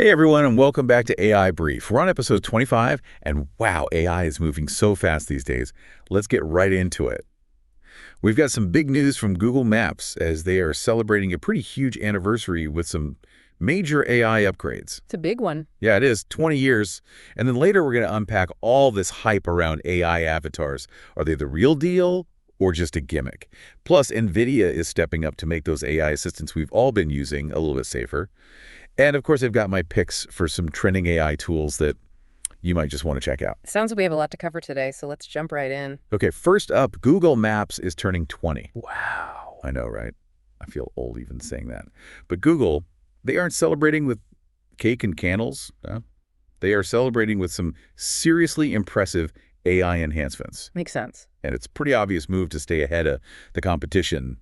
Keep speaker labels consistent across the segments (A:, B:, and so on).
A: Hey everyone, and welcome back to AI Brief. We're on episode 25, and wow, AI is moving so fast these days. Let's get right into it. We've got some big news from Google Maps as they are celebrating a pretty huge anniversary with some major AI upgrades.
B: It's a big one.
A: Yeah, it is, 20 years. And then later we're going to unpack all this hype around AI avatars. Are they the real deal or just a gimmick? Plus, NVIDIA is stepping up to make those AI assistants we've all been using a little bit safer. And of course, I've got my picks for some trending AI tools that you might just want to check out.
B: Sounds like we have a lot to cover today, so let's jump right in.
A: Okay, first up, Google Maps is turning 20. Wow. I know, right? I feel old even saying that. But Google, they aren't celebrating with cake and candles. No. They are celebrating with some seriously impressive AI enhancements.
B: Makes sense.
A: And it's a pretty obvious move to stay ahead of the competition,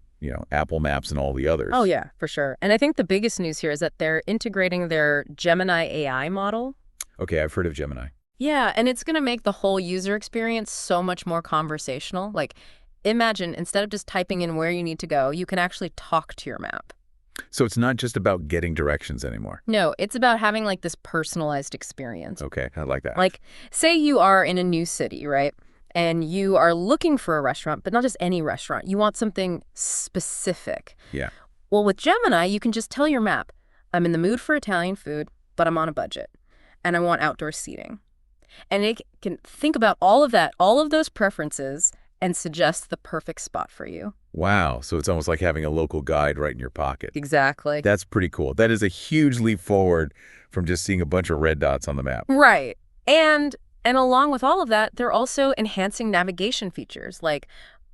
A: Apple Maps and all the others.
B: Oh, yeah, for sure. And I think the biggest news here is that they're integrating their Gemini AI model.
A: Okay, I've heard of Gemini.
B: Yeah, and it's going to make the whole user experience so much more conversational. Like, imagine instead of just typing in where you need to go, you can actually talk to your map.
A: So it's not just about getting directions anymore.
B: No, it's about having like this personalized experience.
A: Okay, I like that.
B: Like, say you are in a new city, right? And you are looking for a restaurant, but not just any restaurant. You want something specific.
A: Yeah.
B: Well, with Gemini, you can just tell your map, I'm in the mood for Italian food, but I'm on a budget, and I want outdoor seating. And it can think about all of that, all of those preferences, and suggest the perfect spot for you.
A: Wow, so it's almost like having a local guide right in your pocket.
B: Exactly.
A: That's pretty cool. That is a huge leap forward from just seeing a bunch of red dots on the map.
B: Right. And along with all of that, they're also enhancing navigation features like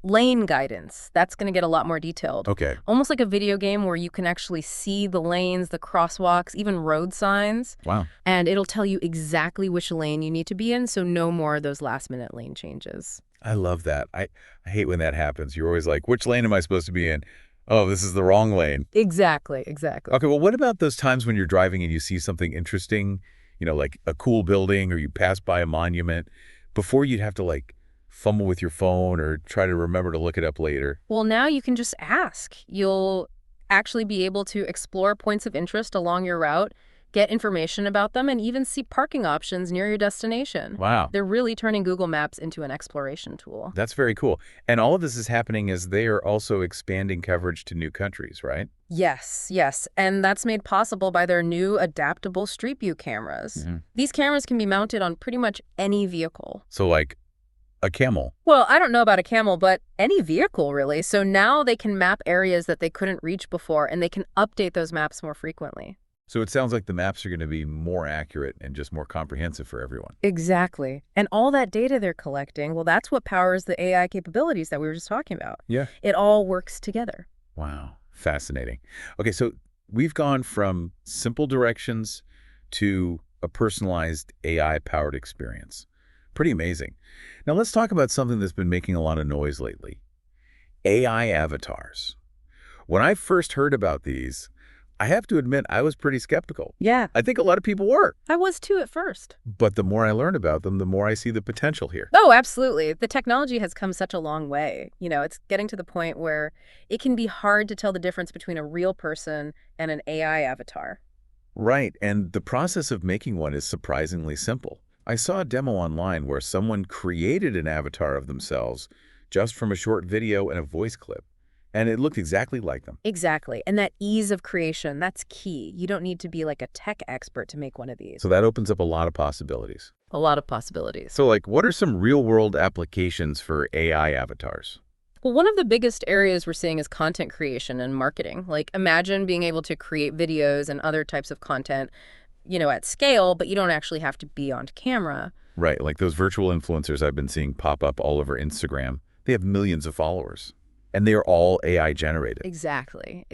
B: lane guidance. That's going to get a lot more detailed.
A: Okay.
B: Almost like a video game where you can actually see the lanes, the crosswalks, even road signs.
A: Wow.
B: And it'll tell you exactly which lane you need to be in, so no more of those last-minute lane changes.
A: I love that. I hate when that happens. You're always like, which lane am I supposed to be in? Oh, this is the wrong lane.
B: Exactly.
A: Okay, well, what about those times when you're driving and you see something interesting, like a cool building or you pass by a monument, before you'd have to like fumble with your phone or try to remember to look it up later?
B: Well, now you can just ask. You'll actually be able to explore points of interest along your route, get information about them, and even see parking options near your destination.
A: Wow.
B: They're really turning Google Maps into an exploration tool.
A: That's very cool. And all of this is happening as they are also expanding coverage to new countries, right?
B: Yes. And that's made possible by their new adaptable Street View cameras.
A: Mm-hmm.
B: These cameras can be mounted on pretty much any vehicle.
A: So like a camel.
B: Well, I don't know about a camel, but any vehicle, really. So now they can map areas that they couldn't reach before, and they can update those maps more frequently.
A: So it sounds like the maps are going to be more accurate and just more comprehensive for everyone.
B: Exactly. And all that data they're collecting, well, that's what powers the AI capabilities that we were just talking about.
A: Yeah.
B: It all works together.
A: Wow. Fascinating. Okay, so we've gone from simple directions to a personalized AI-powered experience. Pretty amazing. Now let's talk about something that's been making a lot of noise lately. AI avatars. When I first heard about these, I have to admit I was pretty skeptical.
B: Yeah,
A: I think a lot of people were.
B: I was too at first.
A: But the more I learn about them, the more I see the potential here.
B: Oh, absolutely. The technology has come such a long way. It's getting to the point where it can be hard to tell the difference between a real person and an AI avatar.
A: Right, and the process of making one is surprisingly simple. I saw a demo online where someone created an avatar of themselves just from a short video and a voice clip. And it looked exactly like them.
B: Exactly. And that ease of creation, that's key. You don't need to be like a tech expert to make one of these.
A: So that opens up a lot of possibilities.
B: A lot of possibilities.
A: So what are some real-world applications for AI avatars?
B: Well, one of the biggest areas we're seeing is content creation and marketing. Like, imagine being able to create videos and other types of content, at scale, but you don't actually have to be on camera.
A: Right, like those virtual influencers I've been seeing pop up all over Instagram. They have millions of followers. And they are all AI generated.
B: Exactly.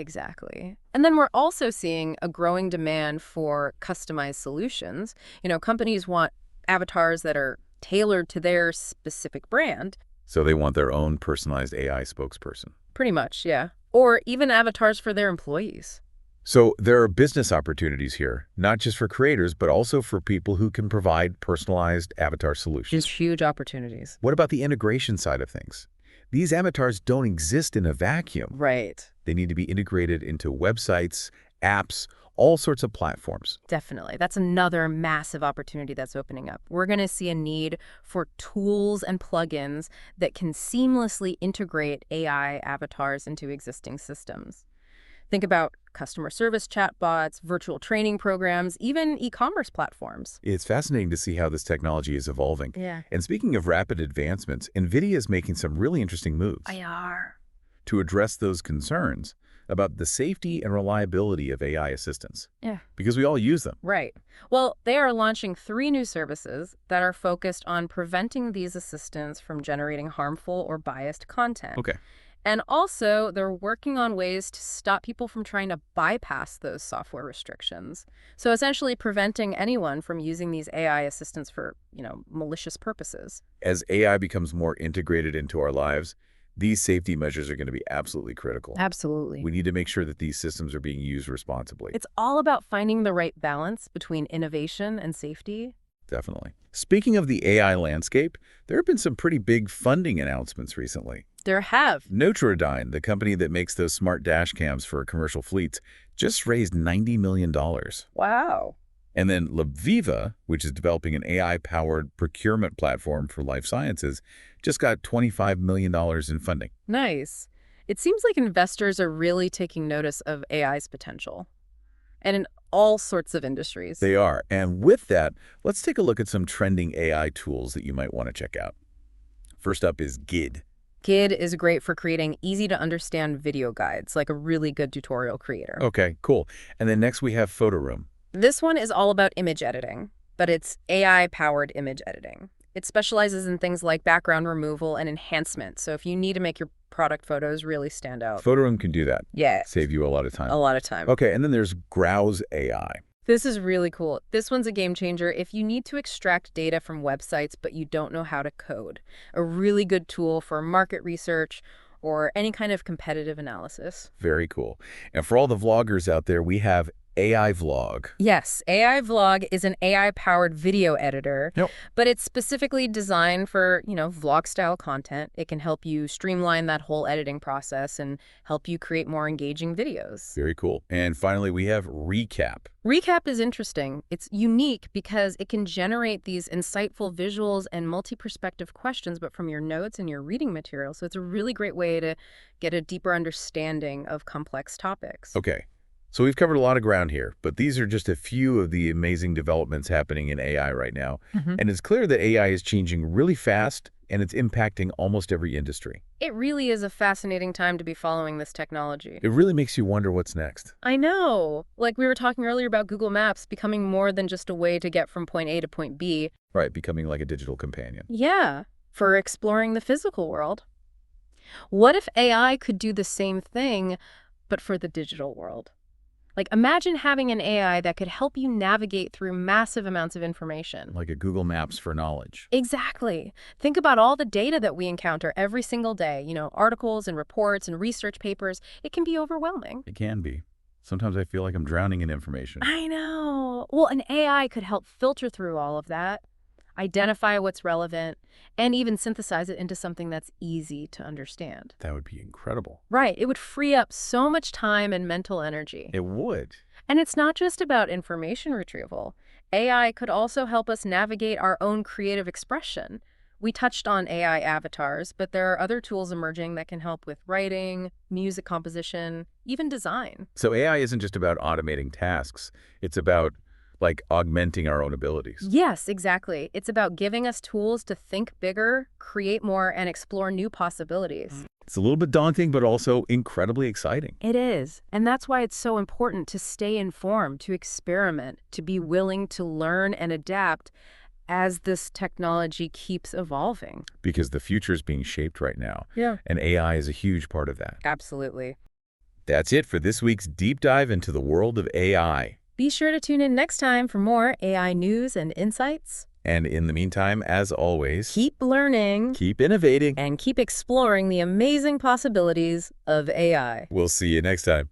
B: And then we're also seeing a growing demand for customized solutions. Companies want avatars that are tailored to their specific brand.
A: So they want their own personalized AI spokesperson.
B: Pretty much, yeah. Or even avatars for their employees.
A: So there are business opportunities here, not just for creators, but also for people who can provide personalized avatar solutions.
B: Just huge opportunities.
A: What about the integration side of things? These avatars don't exist in a vacuum.
B: Right.
A: They need to be integrated into websites, apps, all sorts of platforms.
B: Definitely. That's another massive opportunity that's opening up. We're going to see a need for tools and plugins that can seamlessly integrate AI avatars into existing systems. Think about customer service chatbots, virtual training programs, even e-commerce platforms.
A: It's fascinating to see how this technology is evolving.
B: Yeah.
A: And speaking of rapid advancements, NVIDIA is making some really interesting moves
B: IR.
A: to address those concerns about the safety and reliability of AI assistants.
B: Yeah.
A: Because we all use them.
B: Right. Well, they are launching 3 new services that are focused on preventing these assistants from generating harmful or biased content.
A: Okay.
B: And also, they're working on ways to stop people from trying to bypass those software restrictions. So essentially preventing anyone from using these AI assistants for, malicious purposes.
A: As AI becomes more integrated into our lives, these safety measures are going to be absolutely critical.
B: Absolutely.
A: We need to make sure that these systems are being used responsibly.
B: It's all about finding the right balance between innovation and safety.
A: Definitely. Speaking of the AI landscape, there have been some pretty big funding announcements recently.
B: There have.
A: Notre-Dame, the company that makes those smart dash cams for commercial fleets, just raised $90 million.
B: Wow.
A: And then Labviva, which is developing an AI-powered procurement platform for life sciences, just got $25 million in funding.
B: Nice. It seems like investors are really taking notice of AI's potential. And in all sorts of industries.
A: They are. And with that, let's take a look at some trending AI tools that you might want to check out. First up is Guidde.
B: Guidde is great for creating easy-to-understand video guides, like a really good tutorial creator.
A: Okay, cool. And then next we have Photoroom.
B: This one is all about image editing, but it's AI-powered image editing. It specializes in things like background removal and enhancement, so if you need to make your product photos really stand out.
A: Photoroom can do that.
B: Yeah.
A: Save you a lot of time.
B: A lot of time.
A: Okay, and then there's Grouse AI.
B: This is really cool. This one's a game changer if you need to extract data from websites but you don't know how to code. A really good tool for market research or any kind of competitive analysis.
A: Very cool. And for all the vloggers out there, we have AI Vlog.
B: Yes, AI Vlog is an AI-powered video editor,
A: Yep.
B: but it's specifically designed for, vlog-style content. It can help you streamline that whole editing process and help you create more engaging videos.
A: Very cool. And finally, we have Recap.
B: Recap is interesting. It's unique because it can generate these insightful visuals and multi-perspective questions, but from your notes and your reading material. So it's a really great way to get a deeper understanding of complex topics.
A: Okay. So we've covered a lot of ground here, but these are just a few of the amazing developments happening in AI right now. And it's clear that AI is changing really fast and it's impacting almost every industry.
B: It really is a fascinating time to be following this technology.
A: It really makes you wonder what's next.
B: I know. Like we were talking earlier about Google Maps becoming more than just a way to get from point A to point B.
A: Right, becoming like a digital companion.
B: Yeah, for exploring the physical world. What if AI could do the same thing, but for the digital world? Like, imagine having an AI that could help you navigate through massive amounts of information.
A: Like a Google Maps for knowledge.
B: Exactly. Think about all the data that we encounter every single day, articles and reports and research papers. It can be overwhelming.
A: It can be. Sometimes I feel like I'm drowning in information.
B: I know. Well, an AI could help filter through all of that, identify what's relevant, and even synthesize it into something that's easy to understand.
A: That would be incredible.
B: Right. It would free up so much time and mental energy.
A: It would.
B: And it's not just about information retrieval. AI could also help us navigate our own creative expression. We touched on AI avatars, but there are other tools emerging that can help with writing, music composition, even design.
A: So AI isn't just about automating tasks. It's about augmenting our own abilities.
B: Yes, exactly. It's about giving us tools to think bigger, create more, and explore new possibilities.
A: It's a little bit daunting, but also incredibly exciting.
B: It is. And that's why it's so important to stay informed, to experiment, to be willing to learn and adapt as this technology keeps evolving.
A: Because the future is being shaped right now.
B: Yeah.
A: And AI is a huge part of that.
B: Absolutely.
A: That's it for this week's deep dive into the world of AI.
B: Be sure to tune in next time for more AI news and insights.
A: And in the meantime, as always,
B: Keep learning
A: keep innovating.
B: and keep exploring the amazing possibilities of AI.
A: We'll see you next time.